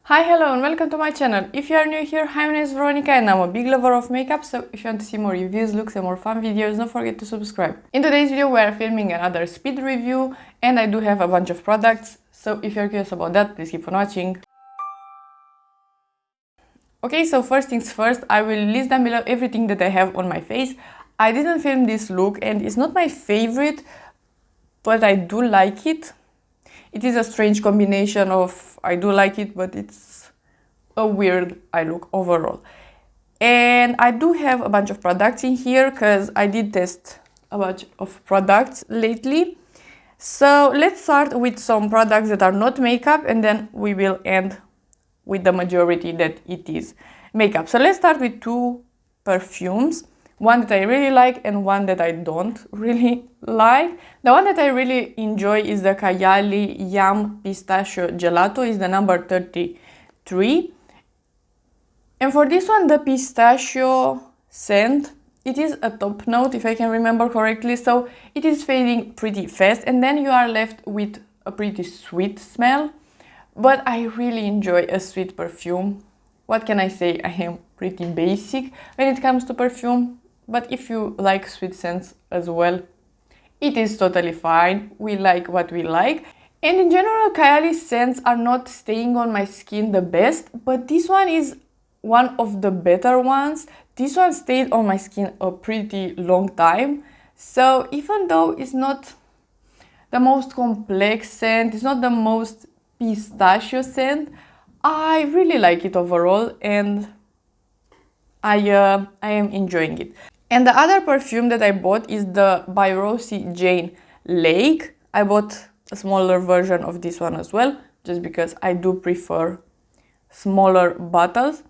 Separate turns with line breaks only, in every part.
Hi, hello and welcome to my channel. If you are new here, my name is Veronica and I'm a big lover of makeup, so if you want to see more reviews, looks and more fun videos, don't forget to subscribe. In today's video we are filming another speed review and I do have a bunch of products, so if you're curious about that, please keep on watching. Okay, so first things first, I will list down below everything that I have on my face. I didn't film this look and it's not my favorite, but I do like it. It is a strange combination of I do like it, but it's a weird eye look overall. And I do have a bunch of products in here because I did test a bunch of products lately. So let's start with some products that are not makeup and then we will end with the majority that it is makeup. So let's start with two perfumes. One that I really like and one that I don't really like. The one that I really enjoy is the Kayali Yum Pistachio Gelato, is the number 33. And for this one, the pistachio scent, it is a top note if I can remember correctly, so it is fading pretty fast and then you are left with a pretty sweet smell. But I really enjoy a sweet perfume. What can I say? I am pretty basic when it comes to perfume. But if you like sweet scents as well, it is totally fine. We like what we like. And in general, Kayali's scents are not staying on my skin the best, but this one is one of the better ones. This one stayed on my skin a pretty long time. So even though it's not the most complex scent, it's not the most pistachio scent, I really like it overall and I am enjoying it. And the other perfume that I bought is the by Rosie Jane Lake. I bought a smaller version of this one as well, just because I do prefer smaller bottles.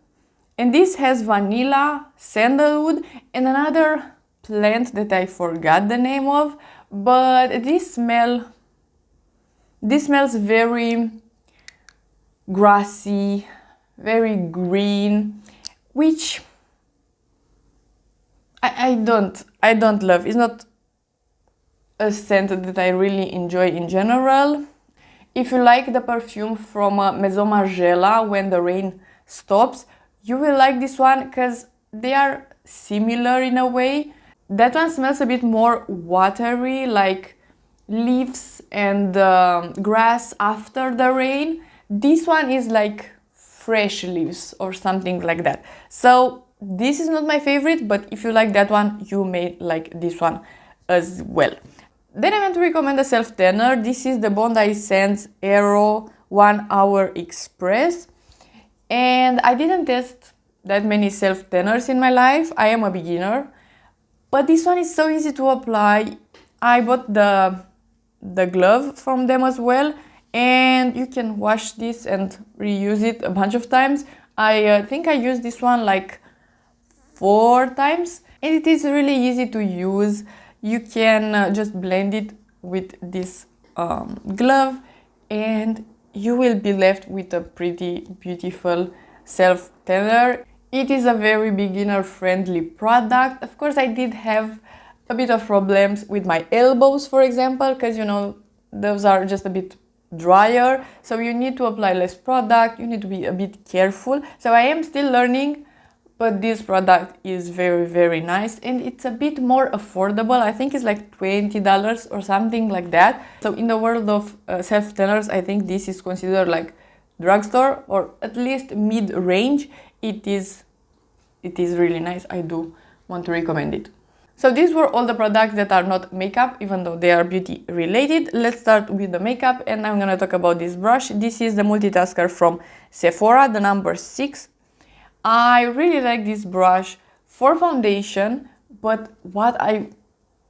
And this has vanilla, sandalwood, and another plant that I forgot the name of, but this smells very grassy, very green, which I don't love. It's not a scent that I really enjoy in general. If you like the perfume from Maison Margiela, When the Rain Stops, you will like this one because they are similar in a way. That one smells a bit more watery, like leaves and grass after the rain. This one is like fresh leaves or something like that. So this is not my favorite, but if you like that one, you may like this one as well. Then I want to recommend a self-tanner. This is the Bondi Scents Aero 1 Hour Express. And I didn't test that many self-tanners in my life. I am a beginner. But this one is so easy to apply. I bought the glove from them as well. And you can wash this and reuse it a bunch of times. I think I used this one like 4 times. And it is really easy to use. You can just blend it with this glove and you will be left with a pretty beautiful self-tanner. It is a very beginner-friendly product. Of course, I did have a bit of problems with my elbows, for example, because you know, those are just a bit drier. So you need to apply less product, you need to be a bit careful. So I am still learning, but this product is very, very nice and it's a bit more affordable. I think it's like $20 or something like that. So in the world of self-tanners, I think this is considered like drugstore or at least mid-range. It is really nice. I do want to recommend it. So these were all the products that are not makeup, even though they are beauty related. Let's start with the makeup and I'm gonna talk about this brush. This is the Multitasker from Sephora, the number 6. I really like this brush for foundation, but what I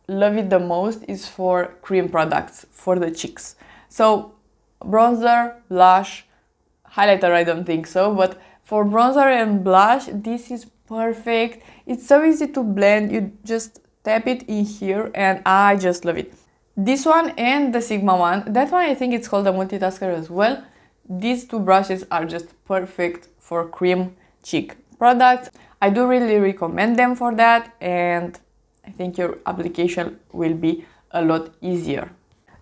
love it the most is for cream products for the cheeks. So bronzer, blush, highlighter I don't think so, but for bronzer and blush this is perfect. It's so easy to blend, you just tap it in here and I just love it. This one and the Sigma one, that one I think it's called the Multitasker as well. These two brushes are just perfect for cream cheek products. I do really recommend them for that and I think your application will be a lot easier.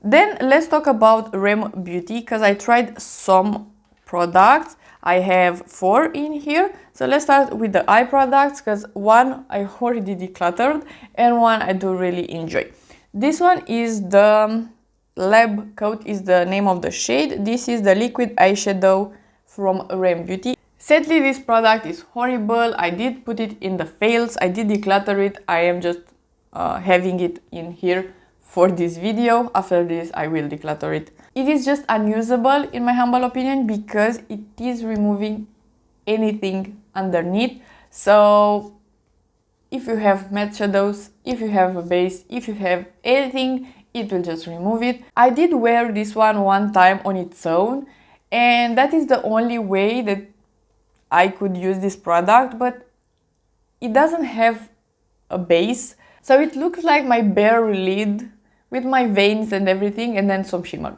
Then let's talk about REM Beauty because I tried some products. I have 4 in here. So let's start with the eye products, because one I already decluttered and one I do really enjoy. This one is the Lab Coat, is the name of the shade. This is the liquid eyeshadow from REM Beauty. Sadly, this product is horrible. I did put it in the fails, I did declutter it. I am just having it in here for this video. After this I will declutter it. It is just unusable in my humble opinion, because it is removing anything underneath. So if you have matte shadows, if you have a base, if you have anything, it will just remove it. I did wear this one time on its own, and that is the only way that I could use this product, but it doesn't have a base, so it looks like my bare lid with my veins and everything, and then some shimmer.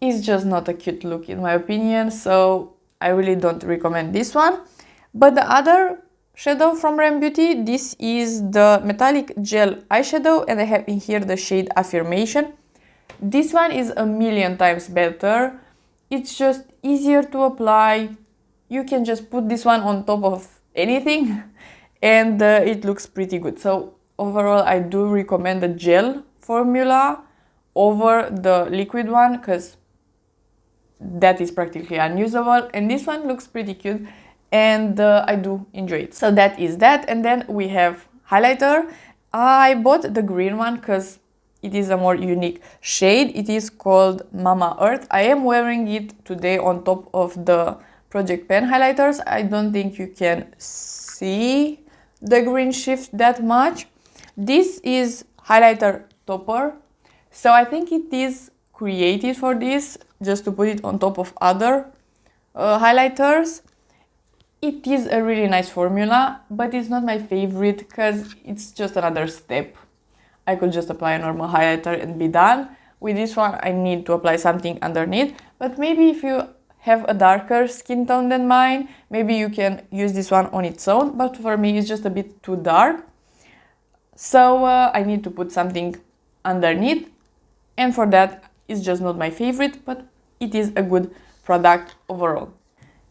It's just not a cute look in my opinion, so I really don't recommend this one. But the other shadow from REM Beauty, this is the metallic gel eyeshadow, and I have in here the shade Affirmation. This one is a million times better. It's just easier to apply. You can just put this one on top of anything and it looks pretty good. So overall, I do recommend the gel formula over the liquid one, because that is practically unusable, and this one looks pretty cute, and I do enjoy it. So that is that. And then we have highlighter. I bought the green one because it is a more unique shade. It is called Mama Earth. I am wearing it today on top of the Project Pen highlighters. I don't think you can see the green shift that much. This is highlighter topper, so I think it is created for this, just to put it on top of other highlighters. It is a really nice formula, but it's not my favorite because it's just another step. I could just apply a normal highlighter and be done. With this one, I need to apply something underneath, but maybe if you have a darker skin tone than mine, maybe you can use this one on its own, but for me it's just a bit too dark. So I need to put something underneath, and for that it's just not my favorite, but it is a good product overall.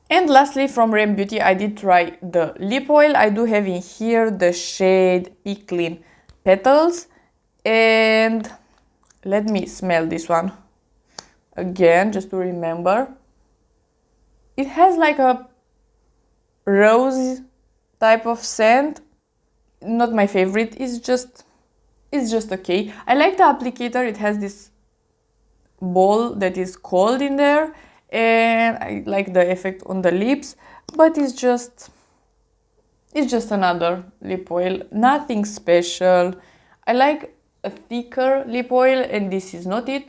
And lastly, from REM Beauty, I did try the lip oil. I do have in here the shade Picklin Petals, and let me smell this one again just to remember. It has like a rose type of scent. Not my favorite. It's just okay. I like the applicator. It has this ball that is cold in there, and I like the effect on the lips, but it's just another lip oil. Nothing special. I like a thicker lip oil, and this is not it.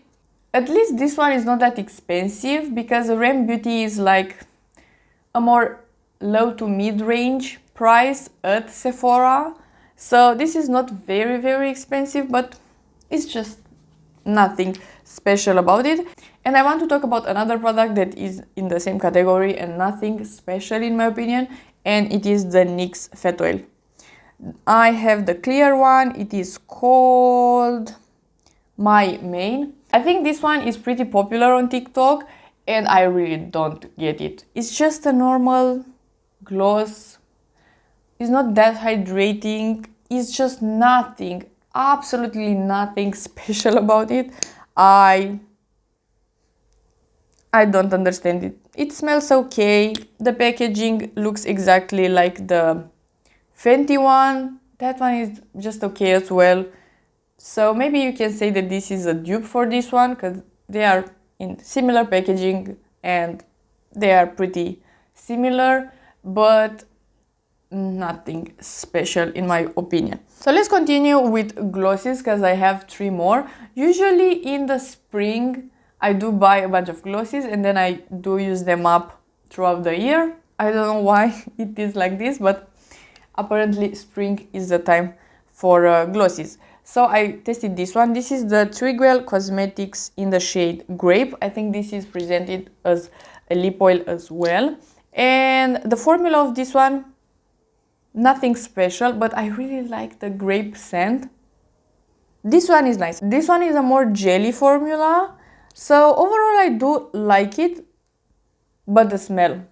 At least this one is not that expensive, because REM Beauty is like a more low to mid-range price at Sephora. So this is not very expensive, but it's just nothing special about it. And I want to talk about another product that is in the same category and nothing special in my opinion, and it is the NYX Fat Oil. I have the clear one. It is called My Main. I think this one is pretty popular on TikTok, and I really don't get it. It's just a normal gloss. It's not that hydrating. It's just nothing, absolutely nothing special about it. I don't understand it. It smells okay. The packaging looks exactly like the Fenty one. That one is just okay as well. So maybe you can say that this is a dupe for this one, because they are in similar packaging and they are pretty similar, but nothing special in my opinion. So let's continue with glosses, because I have 3 more. Usually in the spring I do buy a bunch of glosses, and then I do use them up throughout the year. I don't know why it is like this, but apparently spring is the time for glosses. So I tested this one. This is the Trigwell Cosmetics in the shade Grape. I think this is presented as a lip oil as well. And the formula of this one, nothing special, but I really like the grape scent. This one is nice. This one is a more jelly formula. So overall I do like it, but the smell,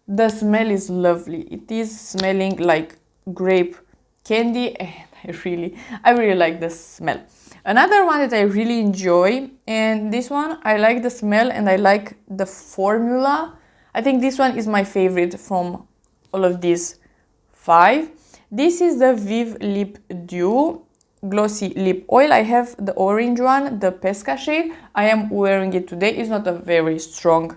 The smell is lovely. It is smelling like grape candy, and I really like the smell. Another one that I really enjoy, and this one I like the smell and I like the formula. I think this one is my favorite from all of these 5. This is the VIEVE Lip Dew Glossy Lip Oil. I have the orange one, the Pesca shade. I am wearing it today. It's not a very strong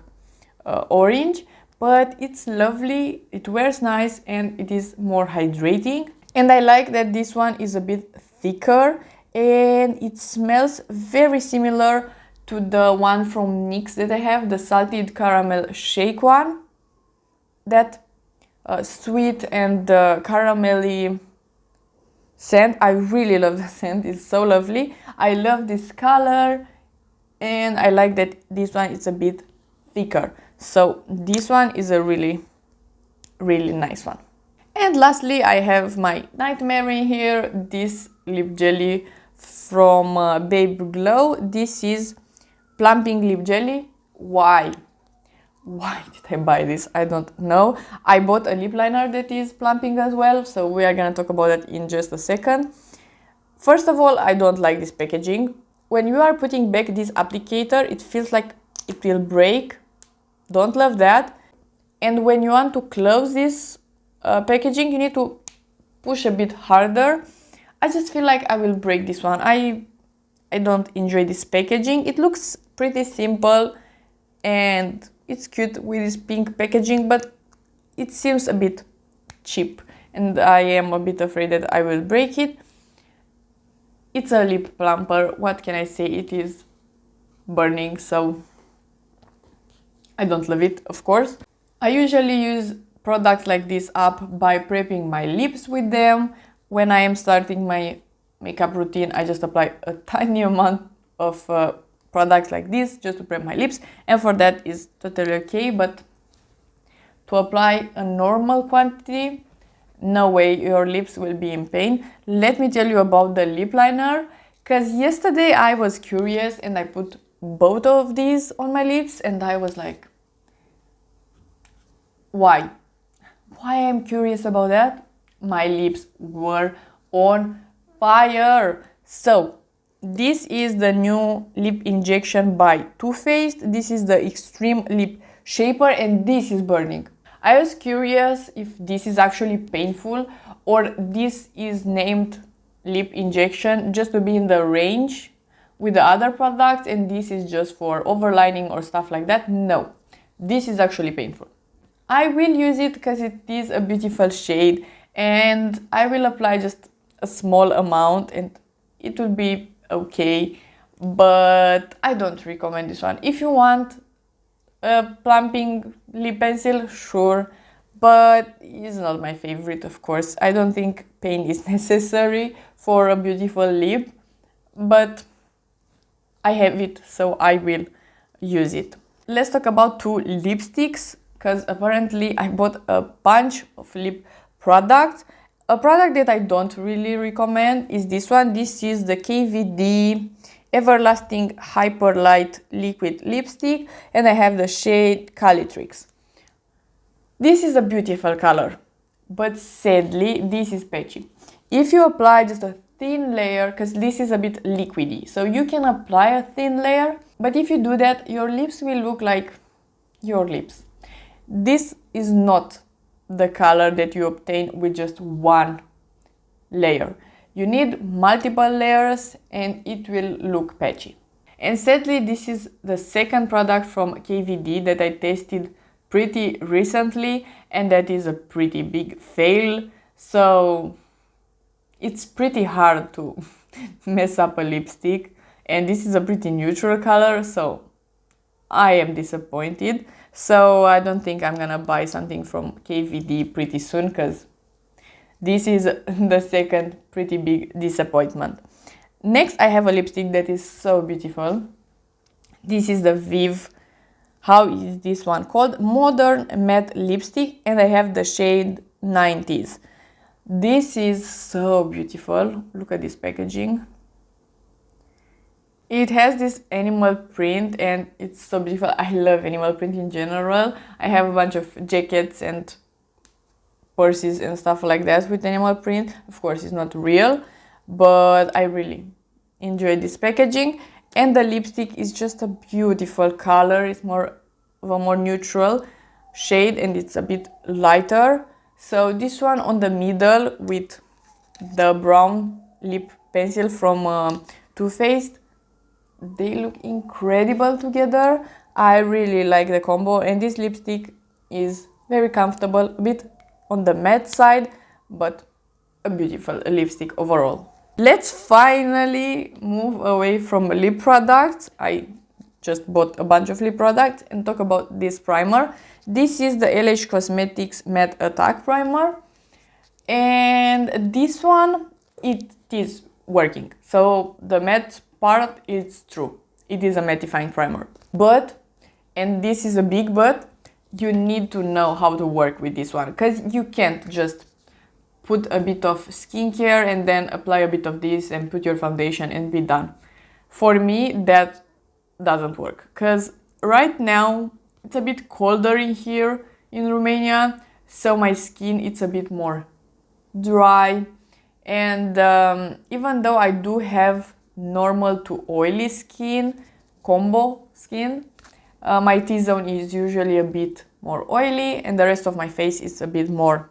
orange, but it's lovely, it wears nice, and it is more hydrating. And I like that this one is a bit thicker and it smells very similar to the one from NYX that I have, the salted caramel shake one. That sweet and caramelly scent, I really love the scent, it's so lovely. I love this color and I like that this one is a bit thicker. So this one is a really nice one. And lastly, I have my Nightmare here, this lip jelly from Babe Glow. This is Plumping lip jelly. Why did I buy this? I don't know. I bought a lip liner that is plumping as well, so we are gonna talk about it in just a second. First of all, I don't like this packaging. When you are putting back this applicator, it feels like it will break. Don't love that. And when you want to close this packaging, you need to push a bit harder. I just feel like I will break this one. I don't enjoy this packaging. It looks pretty simple and it's cute with this pink packaging, but it seems a bit cheap and I am a bit afraid that I will break it. It's a lip plumper. What can I say? It is burning, so I don't love it, of course. I usually use products like this up by prepping my lips with them. When I am starting my makeup routine, I just apply a tiny amount of products like this just to prep my lips, and for that is totally okay. But to apply a normal quantity, no way, your lips will be in pain. Let me tell you about the lip liner, because yesterday I was curious and I put both of these on my lips and I was like, why I'm curious about that? My lips were on fire. So this is the new lip injection by Too Faced. This is the Extreme Lip Shaper and this is burning. I was curious if this is actually painful or this is named lip injection just to be in the range with the other products and this is just for overlining or stuff like that. No, this is actually painful. I will use it because it is a beautiful shade and I will apply just a small amount and it will be okay, but I don't recommend this one. If you want a plumping lip pencil, sure, but it's not my favorite, of course. I don't think paint is necessary for a beautiful lip, but I have it, so I will use it. Let's talk about 2 lipsticks, because apparently I bought a bunch of lip products. A product that I don't really recommend is this one. This is the KVD Everlasting Hyperlight Liquid Lipstick and I have the shade Calytrix. This is a beautiful color, but sadly this is patchy. If you apply just a thin layer, because this is a bit liquidy, so you can apply a thin layer, but if you do that, your lips will look like your lips. This is not the color that you obtain with just one layer. You need multiple layers and it will look patchy. And sadly, this is the second product from KVD that I tested pretty recently and that is a pretty big fail. So it's pretty hard to mess up a lipstick and this is a pretty neutral color, so I am disappointed. So I don't think I'm gonna buy something from KVD pretty soon because this is the second pretty big disappointment. Next, I have a lipstick that is so beautiful. This is the VIEVE, how is this one called? Modern Matte Lipstick and I have the shade Ninetease. This is so beautiful. Look at this packaging. It has this animal print and it's so beautiful. I love animal print in general. I have a bunch of jackets and purses and stuff like that with animal print. Of course, it's not real, but I really enjoy this packaging. And the lipstick is just a beautiful color. It's more of a more neutral shade and it's a bit lighter. So this one on the middle with the brown lip pencil from Too Faced, they look incredible together. I really like the combo, and this lipstick is very comfortable, a bit on the matte side, but a beautiful lipstick overall. Let's finally move away from lip products. I just bought a bunch of lip products and talk about this primer. This is the LH Cosmetics Matte Attack Primer, and this one, it is working. So the matte part is true. It is a mattifying primer. But, and this is a big but, you need to know how to work with this one, because you can't just put a bit of skincare and then apply a bit of this and put your foundation and be done. For me, that doesn't work, because right now it's a bit colder in here in Romania, so my skin, it's a bit more dry, and even though I do have normal to oily skin, combo skin, my T-zone is usually a bit more oily and the rest of my face is a bit more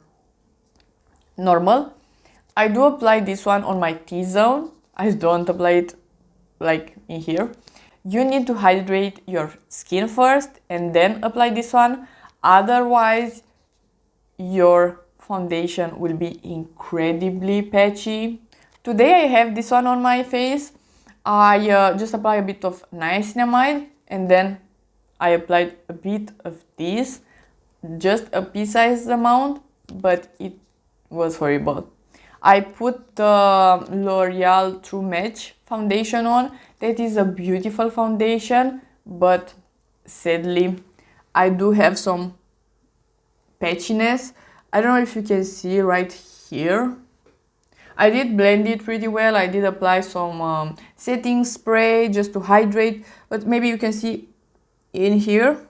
normal. I do apply this one on my T-zone. I don't apply it like in here. You need to hydrate your skin first and then apply this one. Otherwise, your foundation will be incredibly patchy. Today I have this one on my face. I just apply a bit of niacinamide and then I applied a bit of this, just a pea-sized amount, but it was horrible. I put the L'Oreal True Match foundation on. That is a beautiful foundation, but sadly I do have some patchiness. I don't know if you can see right here. I did blend it pretty well. I did apply some setting spray just to hydrate, but maybe you can see in here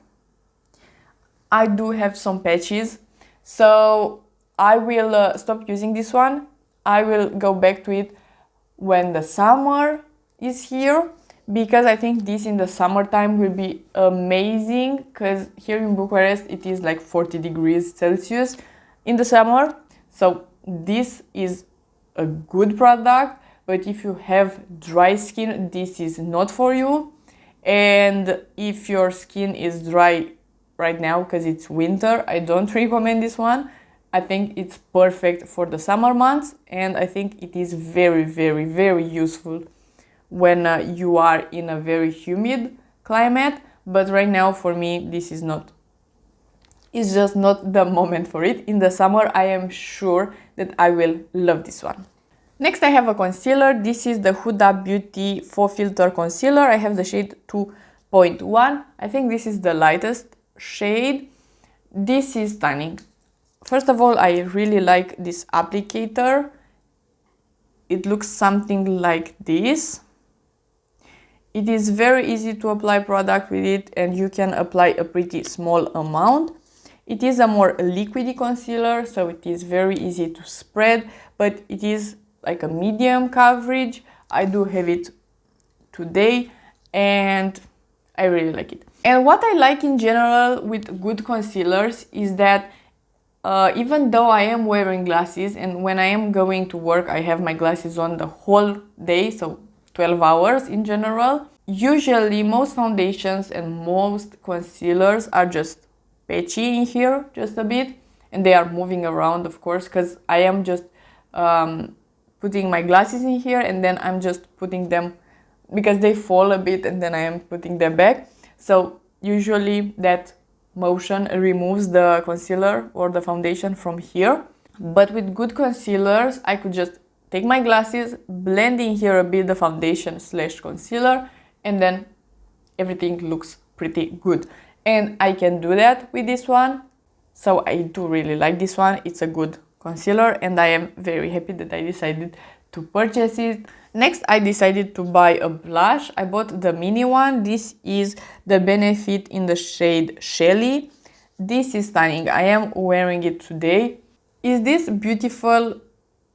I do have some patches. So I will stop using this one. I will go back to it when the summer is here, because I think this in the summertime will be amazing, because here in Bucharest it is like 40 degrees Celsius in the summer. So this is a good product, but if you have dry skin, this is not for you. And if your skin is dry right now because it's winter, I don't recommend this one. I think it's perfect for the summer months, and I think it is very, very, very useful when you are in a very humid climate. But right now for me, this is not, it's just not the moment for it. In the summer, I am sure that I will love this one. Next, I have a concealer. This is the Huda Beauty Faux Filter Concealer. I have the shade 2.1. I think this is the lightest shade. This is stunning. First of all, I really like this applicator. It looks something like this. It is very easy to apply product with it, and you can apply a pretty small amount. It is a more liquidy concealer, so it is very easy to spread, but it is like a medium coverage. I do have it today and I really like it. And what I like in general with good concealers is that even though I am wearing glasses, and when I am going to work I have my glasses on the whole day, so 12 hours in general, usually most foundations and most concealers are just patchy in here just a bit, and they are moving around, of course, because I am just putting my glasses in here and then I'm just putting them because they fall a bit and then I am putting them back. So usually that motion removes the concealer or the foundation from here. But with good concealers, I could just take my glasses, blend in here a bit the foundation / concealer, and then everything looks pretty good. And I can do that with this one. So I do really like this one. It's a good concealer and I am very happy that I decided to purchase it. Next, I decided to buy a blush. I bought the mini one. This is the Benefit in the shade Shellie. This is stunning. I am wearing it today. Is this beautiful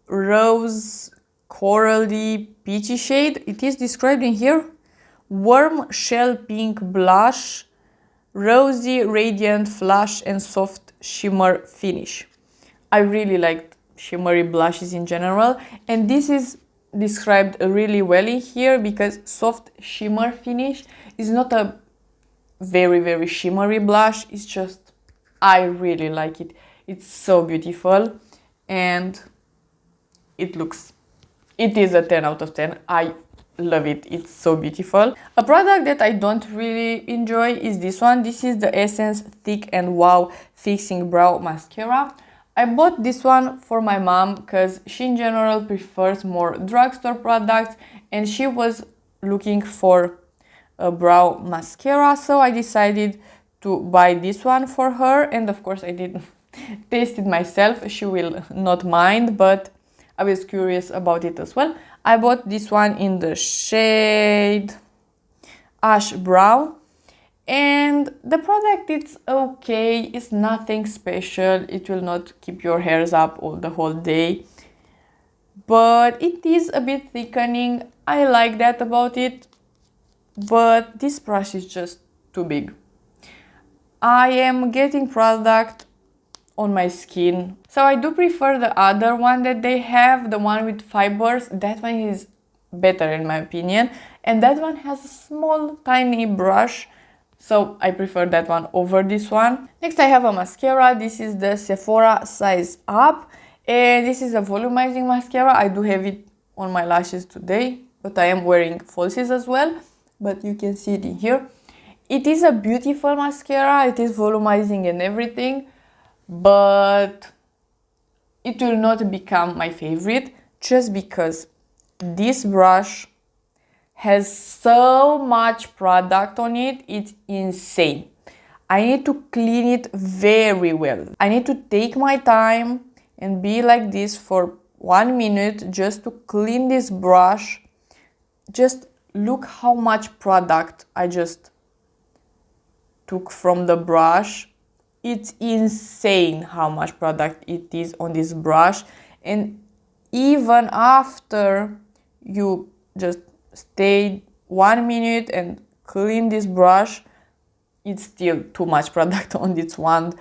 rose corally peachy shade? It is described in here. Warm shell pink blush, rosy radiant flush and soft shimmer finish. I really liked shimmery blushes in general, and this is described really well in here because soft shimmer finish is not a very shimmery blush. It's just, I really like it. It's so beautiful and it is a 10 out of 10. I love it. It's so beautiful. A product that I don't really enjoy is this one. This is the Essence Thick and Wow Fixing Brow Mascara. I bought this one for my mom because she in general prefers more drugstore products and she was looking for a brow mascara, so I decided to buy this one for her, and of course I did taste it myself. She will not mind, but I was curious about it as well. I bought this one in the shade Ash Brown. And the product, it's okay, it's nothing special, it will not keep your hairs up the whole day, but it is a bit thickening. I like that about it, but this brush is just too big. I am getting product on my skin, so I do prefer the other one that they have, the one with fibers. That one is better in my opinion, and that one has a small tiny brush. So I prefer that one over this one. Next I have a mascara. This is the Sephora Size Up. And this is a volumizing mascara. I do have it on my lashes today, but I am wearing falsies as well. But you can see it in here. It is a beautiful mascara. It is volumizing and everything. But it will not become my favorite just because this brush has so much product on it. It's insane. I need to clean it very well. I need to take my time and be like this for 1 minute just to clean this brush. Just look how much product I just took from the brush. It's insane how much product it is on this brush, and even after you just stay 1 minute and clean this brush, it's still too much product on this wand.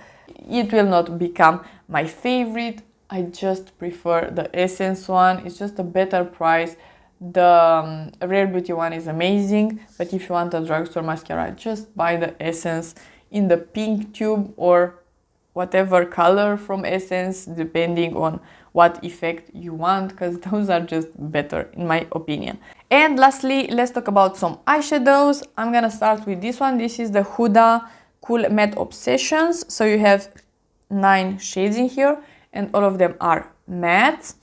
It will not become my favorite. I just prefer the Essence one. It's just a better price. The Rare Beauty one is amazing, but if you want a drugstore mascara, just buy the Essence in the pink tube or whatever color from Essence, depending on what effect you want, because those are just better in my opinion. And lastly, let's talk about some eyeshadows. I'm gonna start with this one. This is the Huda Cool Matte Obsessions. So you have 9 shades in here and all of them are matte.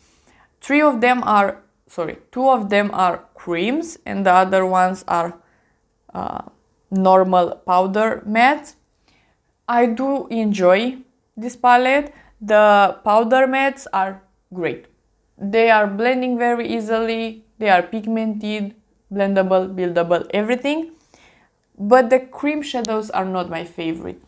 2 of them are creams and the other ones are normal powder matte. I do enjoy this palette. The powder mattes are great. They are blending very easily. They are pigmented, blendable, buildable, everything. But the cream shadows are not my favorite.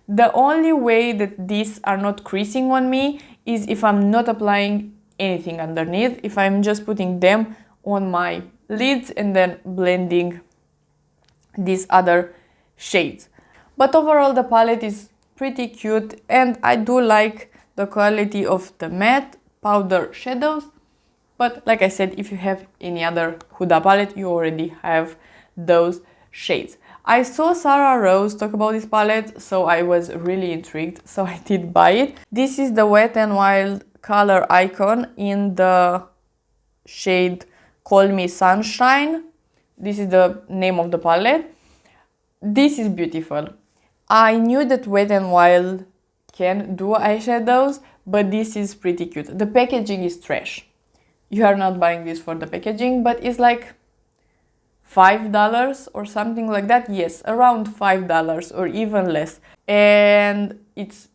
The only way that these are not creasing on me is if I'm not applying anything underneath, if I'm just putting them on my lids and then blending these other shades. But overall the palette is pretty cute and I do like the quality of the matte powder shadows. But like I said, if you have any other Huda palette, you already have those shades. I saw Sarah Rose talk about this palette, so I was really intrigued, so I did buy it. This is the Wet n Wild color icon in the shade Call Me Sunshine. This is the name of the palette. This is beautiful. I knew that Wet n Wild can do eyeshadows, but this is pretty cute. The packaging is trash. You are not buying this for the packaging, but it's like $5 or something like that. Yes, around $5 or even less. And it's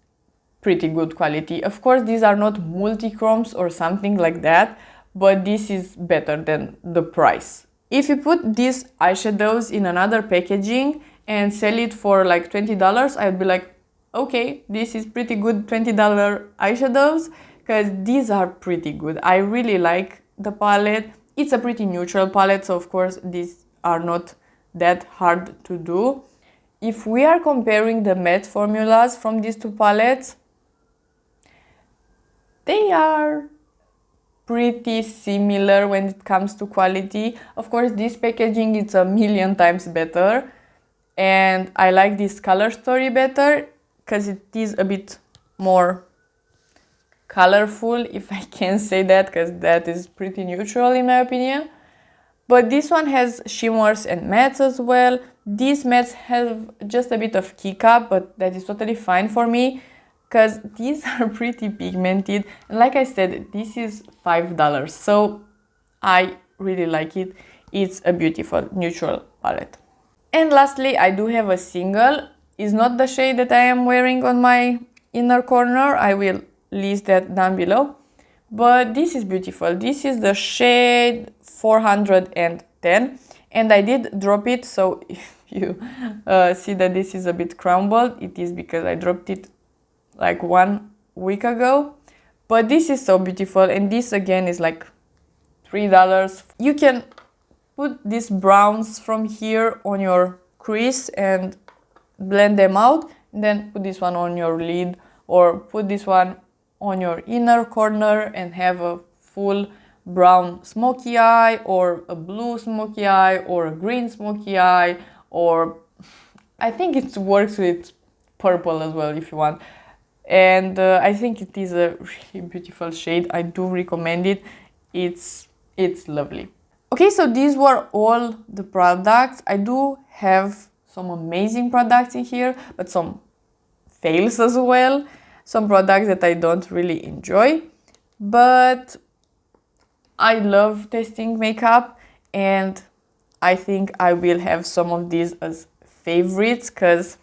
pretty good quality. Of course, these are not multi-chromes or something like that, but this is better than the price. If you put these eyeshadows in another packaging and sell it for like $20, I'd be like, okay, this is pretty good $20 eyeshadows, because these are pretty good. I really like the palette. It's a pretty neutral palette, so of course these are not that hard to do. If we are comparing the matte formulas from these two palettes, they are pretty similar when it comes to quality. Of course, this packaging is a million times better, and I like this color story better because it is a bit more colorful, if I can say that, because that is pretty neutral in my opinion. But this one has shimmers and mattes as well. These mattes have just a bit of kick up, but that is totally fine for me because these are pretty pigmented. And like I said, this is $5, so I really like it. It's a beautiful neutral palette. And lastly, I do have a single. It's not the shade that I am wearing on my inner corner. I will list that down below. But this is beautiful. This is the shade 410, and I did drop it, so if you see that this is a bit crumbled, it is because I dropped it like 1 week ago. But this is so beautiful, and this again is like $3. You can put these browns from here on your crease and blend them out, and then put this one on your lid, or put this one on your inner corner and have a full brown smoky eye, or a blue smoky eye, or a green smoky eye, or I think it works with purple as well if you want. And I think it is a really beautiful shade. I do recommend it. It's lovely. Okay, so these were all the products. I do have some amazing products in here, but some fails as well. Some products that I don't really enjoy, but I love testing makeup, and I think I will have some of these as favorites because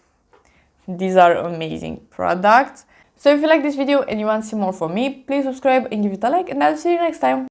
these are amazing products. So if you like this video and you want to see more from me, please subscribe and give it a like, and I'll see you next time.